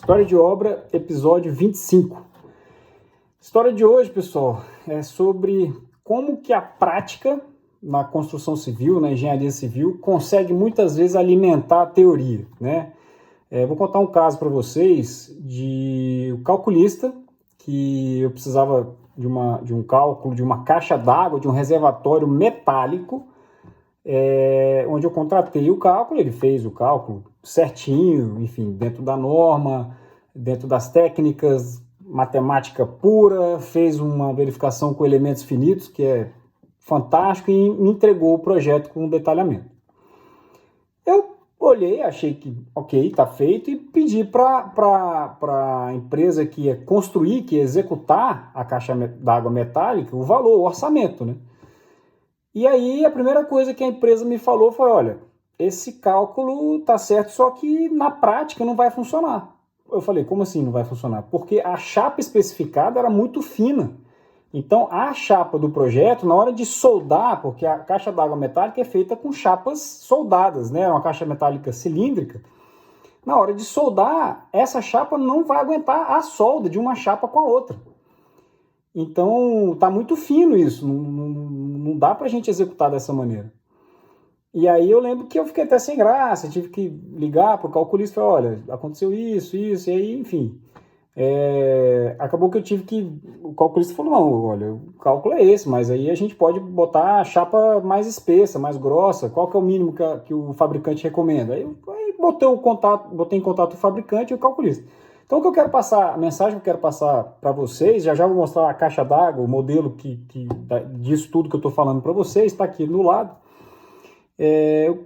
História de obra, episódio 25. História de hoje, pessoal, é sobre como que a prática na construção civil, na engenharia civil, consegue muitas vezes alimentar a teoria, né? Vou contar um caso para vocês de um calculista que eu precisava de um cálculo de uma caixa d'água, de um reservatório metálico, onde eu contratei o cálculo, ele fez o cálculo certinho, enfim, dentro da norma, dentro das técnicas, matemática pura, fez uma verificação com elementos finitos, que é fantástico, e me entregou o projeto com detalhamento. Eu olhei, achei que ok, está feito, e pedi para a empresa que ia construir, que ia executar a caixa d'água metálica, o valor, o orçamento, né? E aí a primeira coisa que a empresa me falou foi, olha, esse cálculo tá certo, só que na prática não vai funcionar. Eu falei, como assim não vai funcionar? Porque a chapa especificada era muito fina. Então a chapa do projeto, na hora de soldar, porque a caixa d'água metálica é feita com chapas soldadas, né? Uma caixa metálica cilíndrica. Na hora de soldar, essa chapa não vai aguentar a solda de uma chapa com a outra. Então tá muito fino isso, não dá pra gente executar dessa maneira. E aí eu lembro que eu fiquei até sem graça, tive que ligar pro calculista e falar, olha, aconteceu isso, e aí, enfim. Acabou que eu tive que... O calculista falou, não, olha, o cálculo é esse, mas aí a gente pode botar a chapa mais espessa, mais grossa, qual que é o mínimo que o fabricante recomenda? Aí botei em contato o fabricante e o calculista. Então o que eu quero passar, a mensagem que eu quero passar para vocês, já vou mostrar a caixa d'água, o modelo disso tudo que eu estou falando para vocês, está aqui do lado.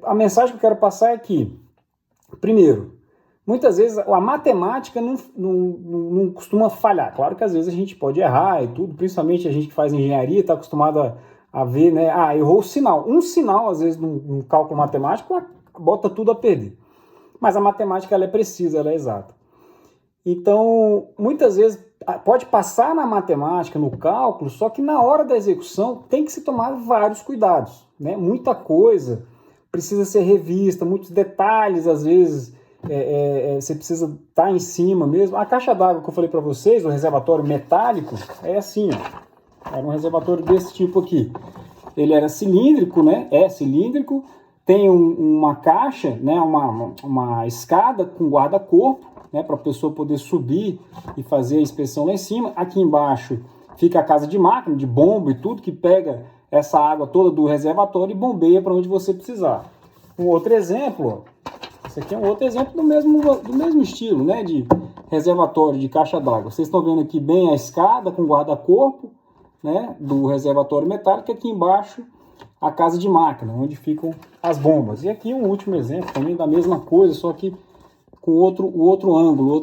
A mensagem que eu quero passar é que, primeiro, muitas vezes a matemática não costuma falhar. Claro que às vezes a gente pode errar e tudo, principalmente a gente que faz engenharia está acostumado a ver, né? Errou o sinal. Um sinal, às vezes, num cálculo matemático, bota tudo a perder. Mas a matemática ela é precisa, ela é exata. Então, muitas vezes pode passar na matemática, no cálculo, só que na hora da execução tem que se tomar vários cuidados, né? Muita coisa precisa ser revista, muitos detalhes, às vezes, você precisa estar em cima mesmo. A caixa d'água que eu falei para vocês, o reservatório metálico, é assim, ó. Era um reservatório desse tipo aqui. Ele era cilíndrico, né? É cilíndrico, tem uma caixa, né? Uma escada com guarda-corpo, né, para a pessoa poder subir e fazer a inspeção lá em cima. Aqui embaixo fica a casa de máquina, de bomba e tudo, que pega essa água toda do reservatório e bombeia para onde você precisar. Um outro exemplo, ó, esse aqui é um outro exemplo do mesmo estilo, né, de reservatório de caixa d'água. Vocês estão vendo aqui bem a escada com guarda-corpo, né, do reservatório metálico, aqui embaixo a casa de máquina, onde ficam as bombas. E aqui um último exemplo também da mesma coisa, só que com o outro ângulo,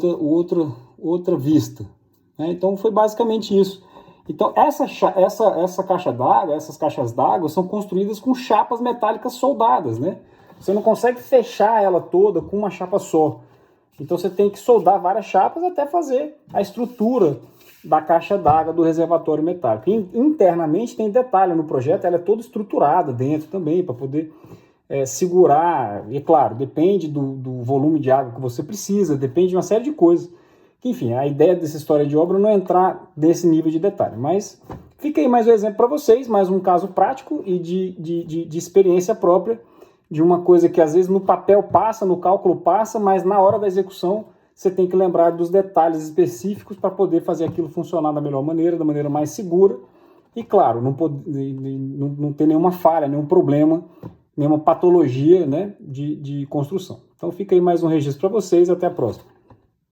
outra vista, né? Então foi basicamente isso. Então essa caixa d'água, essas caixas d'água são construídas com chapas metálicas soldadas, né? Você não consegue fechar ela toda com uma chapa só. Então você tem que soldar várias chapas até fazer a estrutura da caixa d'água do reservatório metálico. E, internamente tem detalhe no projeto, ela é toda estruturada dentro também, para poder segurar, e claro, depende do volume de água que você precisa, depende de uma série de coisas. Enfim, a ideia dessa história de obra não é entrar nesse nível de detalhe, mas fica aí mais um exemplo para vocês, mais um caso prático e de experiência própria, de uma coisa que às vezes no papel passa, no cálculo passa, mas na hora da execução você tem que lembrar dos detalhes específicos para poder fazer aquilo funcionar da melhor maneira, da maneira mais segura, e claro, não ter nenhuma falha, nenhum problema, nenhuma patologia, né, de construção. Então fica aí mais um registro para vocês, até a próxima.